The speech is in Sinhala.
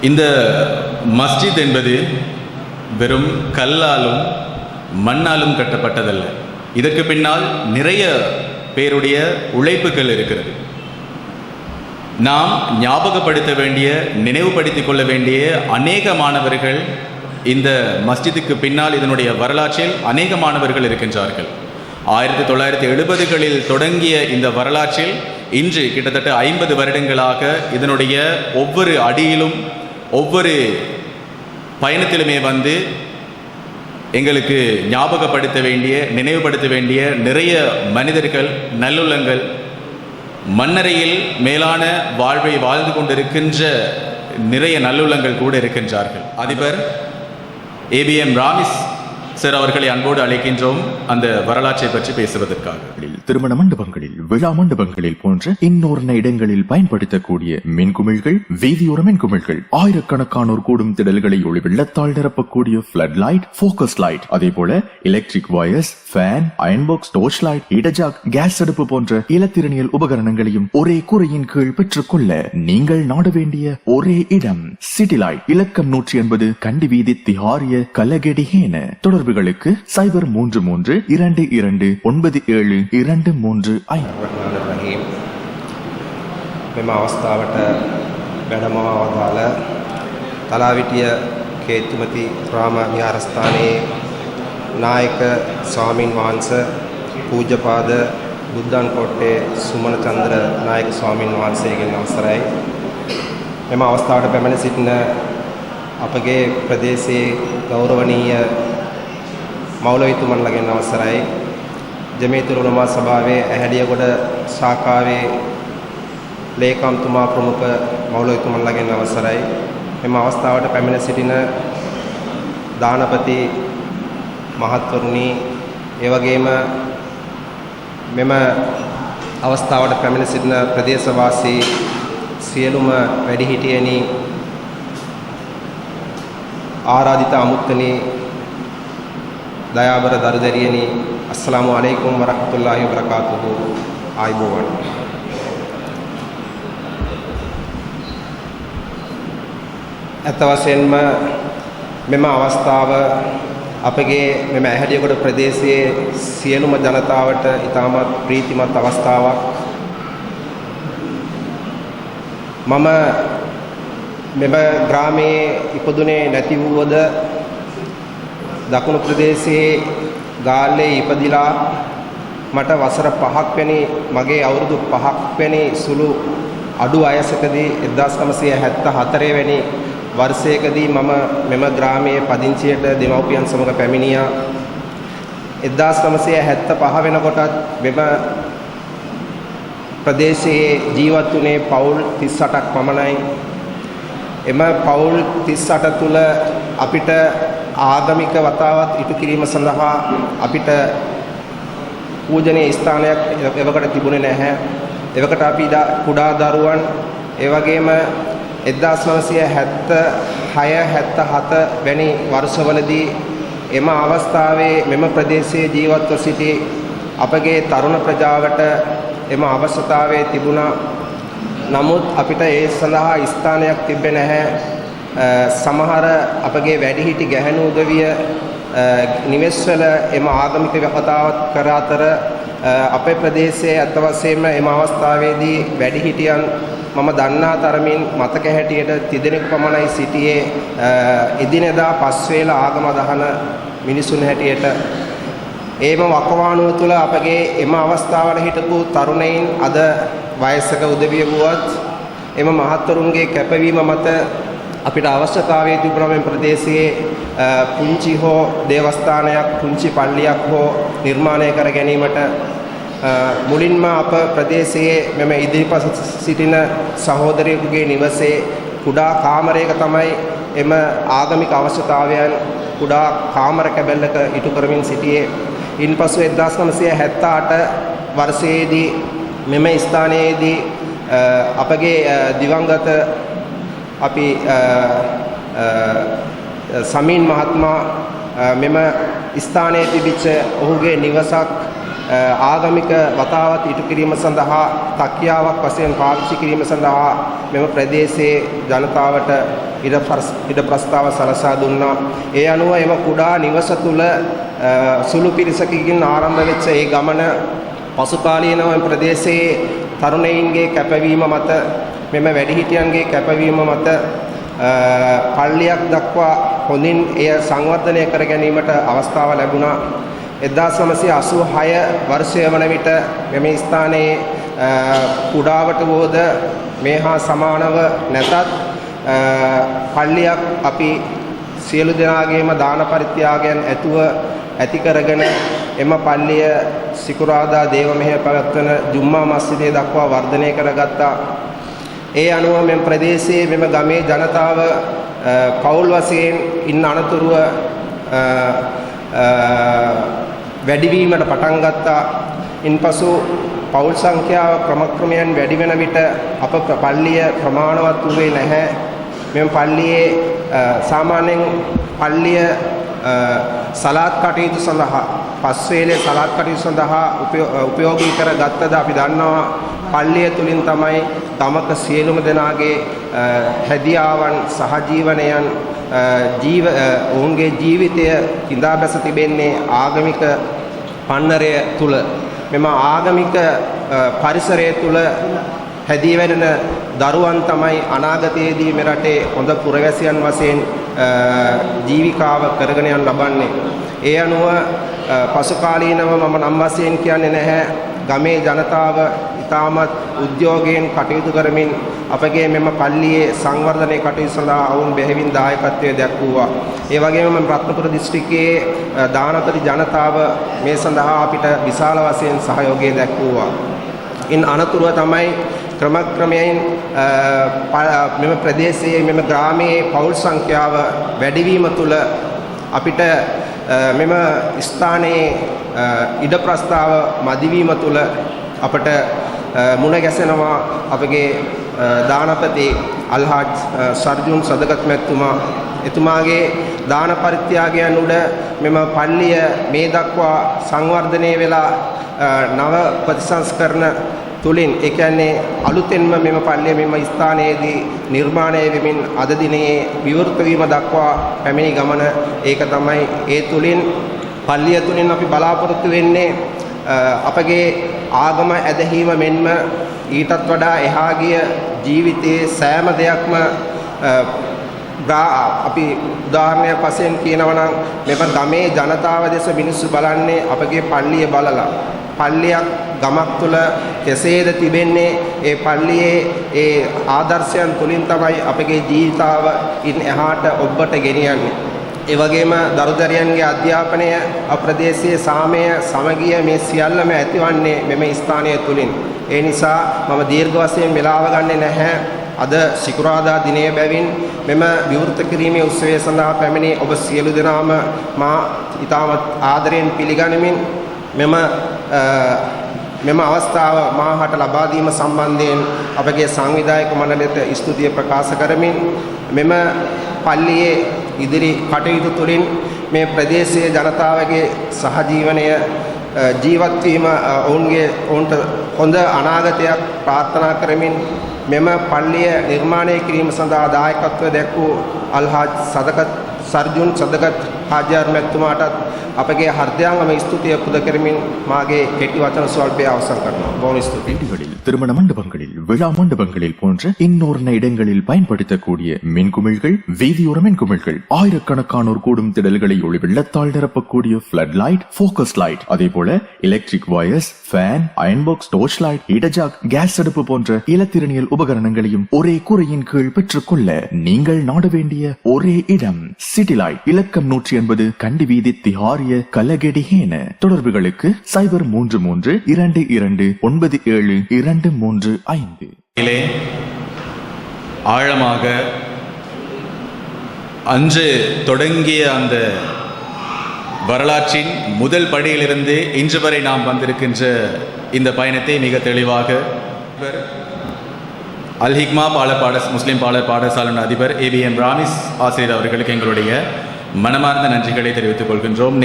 இந்த மஸ்ஜித் என்பது வெறும் கல்லாலும் மண்ணாலும் கட்டப்பட்டதல்ல. இதற்கு பின்னால் நிறைய பேருடைய உழைப்புகள் இருக்கிறது. நாம் ஞாபகப்படுத்த வேண்டிய, நினைவுபடுத்திக் கொள்ள வேண்டிய அநேக மாணவர்கள் இந்த மஸ்ஜிதுக்கு பின்னால், இதனுடைய வரலாற்றில் அநேக மாணவர்கள் இருக்கின்றார்கள். 1970களில் தொடங்கிய இந்த வரலாற்றில் இன்று கிட்டத்தட்ட 50 வருடங்களாக இதனுடைய ஒவ்வொரு அடியிலும் ஒவ்வொரு பயணத்திலுமே வந்து எங்களுக்கு ஞாபகப்படுத்த வேண்டிய, நினைவுபடுத்த வேண்டிய நிறைய மனிதர்கள், நல்லுள்ளங்கள், மண்ணறையில் மேலான வாழ்வை வாழ்ந்து கொண்டிருக்கின்ற நிறைய நல்லுள்ளங்கள் கூட இருக்கின்றார்கள். அதிபர் ABM ராமிஸ் சார் அவர்களை அன்போடு அழைக்கின்றோம் அந்த வரலாற்றை பற்றி பேசுவதற்காக. திருமண மண்டபங்களில், விழா மண்டபங்களில் போன்ற இன்னொரு இடங்களில் பயன்படுத்தக்கூடிய மின்குமிழ்கள், வீதியோர மின்குமிழ்கள், ஆயிரக்கணக்கானோர் கூடும் திடல்களை ஒளி வெள்ளத்தால் நிரப்பக்கூடிய ஃபிளட் லைட், போக்கஸ் லைட், அதே போல electric wires, fan, iron box, torch light, இடஜாக், கேஸ் அடுப்பு போன்ற இலத்திரனியல் உபகரணங்களையும் ஒரே கூரையின் கீழ் பெற்றுக்கொள்ள நீங்கள் நாட வேண்டிய ஒரே இடம் சிட்டி லைட். இலக்கம் 180 கண்டி வீதி, திஹாரிய, கலகெடிஹேன. தொடர்புகளுக்கு 0332297235. මෙම අවස්ථාවට වැඩමවා වදාළ තලාවිටිය කේතුමති රාම විහාරස්ථානයේ නායක ස්වාමින් වහන්සේ පූජ්‍යපාද බුද්ධන් කොට්ටේ සුමන චන්ද්‍ර නායක ස්වාමින් වහන්සේගෙන් අවසරයි. මෙම අවස්ථාවට පැමිණ සිටින අපගේ ප්‍රදේශයේ ගෞරවනීය මෞලවිතුමන්ලගෙන් අවසරයි. ජමීයතුල් උලමා සභාවේ ඇහැලියගොඩ ශාඛාවේ ලේකම්තුමා ප්‍රමුඛ මෞලවිතුමන්ලගෙන් අවසරයි. මෙම අවස්ථාවට පැමිණ සිටින දානපති මහත්වරුනි, ඒ වගේම මෙම අවස්ථාවට පැමිණ සිටින ප්‍රදේශවාසී සියලුම වැඩිහිටියනි, ආරාධිත අමුත්තනි, දයාබර දරුදරියනි, අස්සලාමු අලයිකුම් වරහ්මතුල්ලාහි වබරකාතුහු. ආයිබෝවන්. ඇත්ත වශයෙන්ම මෙම අවස්ථාව අපගේ මෙම ඇහැලියගොඩ ප්‍රදේශයේ සියලුම ජනතාවට ඉතාමත් ප්‍රීතිමත් අවස්ථාවක්. මම මෙම ග්‍රාමයේ ඉපදුනේ නැති වූවද දකුණු ප්‍රදේශයේ ගාල්ලේ ඉපදිලා මට වසර 5ක් වැනි, මගේ අවුරුදු 5ක් වැනි සුළු අඩු වයසකදී 1974 වැනි වර්ෂයකදී මම මෙම ග්‍රාමයේ පදිංචියට දෙමව්පියන් සමග පැමිණියා. 1975 වෙනකොටත් මෙම ප්‍රදේශයේ ජීවත් වුණේ පවුල් 38ක් පමණයි. එම පවුල් 38 තුල අපිට ආගමික වතාවත් ඉටු කිරීම සඳහා අපිට පූජනීය ස්ථානයක් එවකට තිබුණේ නැහැ. එවකට අපි කුඩා දරුවන්, ඒ වගේම 1976 77 වැනි වර්ෂවලදී එම අවස්ථාවේ මෙම ප්‍රදේශයේ ජීවත්ව සිටි අපගේ තරුණ ප්‍රජාවට එම අවශ්‍යතාවය තිබුණා. නමුත් අපිට ඒ සඳහා ස්ථානයක් තිබෙන්නේ නැහැ. සමහර අපගේ වැඩිහිටි ගැහැණු උදවිය නිවෙස්වල එම ආගමික වතාවත් කර අතර අපේ ප්‍රදේශයේ අත් වශයෙන්ම එම අවස්ථාවේදී වැඩිහිටියන් මම දන්නා තරමින් මතක හැටියට 30 දෙනෙකු පමණයි සිටියේ. එදිනෙදා පස්වේල ආගම දහන මිනිසුන් හැටියට. ඒම වකවානුව තුළ අපගේ එම අවස්ථාවල හිටපු තරුණයින් අද වයසක උදවිය වුවත් එම මහත්වරුන්ගේ කැපවීම මත අපිට අවශ්‍යතාවය තිබුණා මේ ප්‍රදේශයේ පුංචි හෝ දේවස්ථානයක්, පුංචි පල්ලියක් හෝ නිර්මාණය කර ගැනීමට. මුලින්ම අප ප්‍රදේශයේ මෙම ඉදිරිපස සිටින සහෝදරයෙකුගේ නිවසේ කුඩා කාමරයක තමයි එම ආගමික අවශ්‍යතාවයන් කුඩා කාමර කැබැල්ලක ඉටු කරමින් සිටියේ. ඉන්පසු 1978 වර්ෂයේදී මෙම ස්ථානයේදී අපගේ දිවංගත අපි සමීන් මහත්මයා මෙම ස්ථානයේ තිබිච්ච ඔහුගේ නිවසක් ආගමික වතාවත් ඉටු කිරීම සඳහා තක්‍යාවක් වශයෙන් පාවිච්චි කිරීම සඳහා මෙම ප්‍රදේශයේ ජනතාවට ඉඩ ප්‍රස්තාව සලසා දුන්නා. ඒ අනුව එම කුඩා නිවස තුල සුළු පිරිසකින් ආරම්භ වෙච්ච ඒ ගමන පසු කාලීනව ප්‍රදේශයේ තරුණයින්ගේ කැපවීම මත මෙම වැඩිහිටියන්ගේ කැපවීම මත පල්ලියක් දක්වා හොඳින් එය සංවර්ධනය කර ගැනීමට අවස්ථාව ලැබුණා. 1986 වර්ෂය වන විට මෙම ස්ථානයේ කුඩාවට වෝද මේ හා සමානව නැතත් පල්ලියක් අපි සියලු දෙනාගේම දාන පරිත්‍යාගයන් ඇතුව ඇති කරගෙන එම පල්ලිය සිකුරාදා දේව මෙහෙය පැවැත්වන ජුම්මා මස්ජිදේ දක්වා වර්ධනය කරගත්තා. ඒ අනුව මෙම ප්‍රදේශයේ මෙම ගමේ ජනතාව පෞල් වශයෙන් ඉන්න අනතුරුව වැඩිවීමට පටන් ගත්තා. ඉන්පසු පෞල් සංඛ්‍යාව ක්‍රමක්‍රමයෙන් වැඩි වෙන විට අප පල්ලිය ප්‍රමාණවත් වූයේ නැහැ. මෙම පල්ලියේ සාමාන්‍යයෙන් පල්ලිය සලාත් කටයුතු සඳහා පස්වේලේ සලාත් කටයුතු සඳහා උපයෝගී කරගත්තද අපි දන්නවා. පල්ලිය තුලින් තමයි ගමක සියලුම දෙනාගේ හැදියාවන් සහජීවනයන් ඔවුන්ගේ ජීවිතය කිඳා බැස තිබෙන්නේ ආගමික පන්නරය තුල. මෙම ආගමික පරිසරය තුල හැදී වැඩෙන දරුවන් තමයි අනාගතයේදී මේ රටේ හොඳ පුරවැසියන් වශයෙන් ජීවිකාව කරගෙන යන්න ලබන්නේ. ඒ අනුව පසු කාලීනව මම නම් වශයෙන් කියන්නේ නැහැ. ගමේ ජනතාව ඉතාමත් උද්‍යෝගයෙන් කටයුතු කරමින් අපගේ මෙම පල්ලියේ සංවර්ධනයේ කටයුතු සඳහා ඔවුන් බෙහෙවින් දායකත්වය දක්වුවා. ඒ වගේම මම රත්නපුර දිස්ත්‍රික්කයේ දානපති ජනතාව මේ සඳහා අපිට විශාල වශයෙන් සහයෝගය දක්වුවා. ඉන් අනතුරුව තමයි ක්‍රමක්‍රමයෙන් මෙම ප්‍රදේශයේ මෙම ග්‍රාමයේ පෞල් සංඛ්‍යාව වැඩිවීම තුළ අපිට මෙම ස්ථානයේ ඉඩ ප්‍රස්තාව මදිවීම තුළ අපට මුණ ගැසෙනවා අපගේ දානපති අල්හාජ් සර්ජුන් සදගත් මැතිතුමා. එතුමාගේ දාන පරිත්‍යාගයන් උඩ මෙම පල්ලිය මේ දක්වා සංවර්ධනය වෙලා නව ප්‍රතිසංස්කරණ තුලින් ඒ කියන්නේ අලුතෙන්ම මෙම පල්ලිය මෙම ස්ථානයේදී නිර්මාණය වෙමින් අද දිනේ විවෘත වීම දක්වා පැමිණි ගමන ඒක තමයි. ඒ තුලින් පල්ලිය තුලින් අපි බලාපොරොත්තු වෙන්නේ අපගේ ආගම ඇදහිීම මෙන්ම ඊටත් වඩා එහා ගිය ජීවිතයේ සෑම දෙයක්ම අපි උදාහරණයක් වශයෙන් කියනවා නම් මෙම ගමේ ජනතාව දෙස මිනිස්සු බලන්නේ අපගේ පල්ලිය බලලා. පල්ලියක් ගමක් තුළ කෙසේද තිබෙන්නේ ඒ පල්ලියේ ඒ ආදර්ශයන් තුලින් තමයි අපගේ ජීවිතාව ඉන් එහාට ඔබට ගෙනියන්නේ. ඒ වගේම දරුදරියන්ගේ අධ්‍යාපනය අප්‍රදේශීය සාමය සමගිය මේ සියල්ලම ඇතිවන්නේ මෙම ස්ථානය තුලින්. ඒ නිසා මම දීර්ඝ වශයෙන් වේලාව ගන්නේ නැහැ. අද සිකුරාදා දිනයේ බැවින් මෙම විවෘත කිරීමේ උත්සවය සඳහා පැමිණි ඔබ සියලු දෙනාම මා ඉතාමත් ආදරයෙන් පිළිගනිමින් මෙම අවස්ථාව මාහට ලබා දීම සම්බන්ධයෙන් අපගේ සංවිධායක මණ්ඩලයට ස්තුතිය ප්‍රකාශ කරමින් මෙම පල්ලියේ ඉදිරි කටයුතු තුළින් මේ ප්‍රදේශයේ ජනතාවගේ සහජීවනය ජීවත් වීම ඔවුන්ට හොඳ අනාගතයක් ප්‍රාර්ථනා කරමින් මෙම පල්ලිය නිර්මාණය කිරීම සඳහා දායකත්වය දැක්වූ අල්හාජ් සර්ජුන් සදගත් හාජියාර් මැතිතුමාටත් අපගේ හෘදයාංගම ස්තුතිය පුද කරමින් මාගේ කෙටි වචන ස්වල්පය අවසන් කරනවා. බොහොම ස්තුතියි. வீடுகளில் திருமண மண்டபங்களில் விழா மண்டபங்களில் போன்ற இன்னொரு இடங்களில் பயன்படுத்தக்கூடிய மின்குமிழ்கள் வீதியோர மின்குமிழ்கள் ஆயிரக்கணக்கானோர் கூடும் திடல்களை ஒளி வெள்ளத்தால் நிரப்பக்கூடிய ஃபிளட் லைட் ஃபோக்கஸ் லைட் அதே போல electric wires fan iron box torch light இடஜாக் கேஸ் அடுப்பு போன்ற இலத்திரனியல் உபகரணங்களையும் ஒரே கூரையின் கீழ் பெற்றுக்கொள்ள நீங்கள் நாட வேண்டிய ஒரே இடம் சிட்டி லைட். இலக்கம் 180 கண்டி வீதி திஹாரிய கலகெடிஹேன. தொடர்புகளுக்கு 0332297235. ஆழமாக அன்று தொடங்கிய அந்த வரலாற்றின் முதல் படியிலிருந்து இன்று வரை நாம் வந்திருக்கின்ற இந்த பயணத்தை மிக தெளிவாக அல் ஹிக்மா முஸ்லிம் பாலர் பாடசாலை அதிபர் ABM ராமிஸ் ஆசிரியர் அவர்களுக்கு எங்களுடைய மனமார்ந்த நன்றிகளை தெரிவித்துக் கொள்கின்றோம்.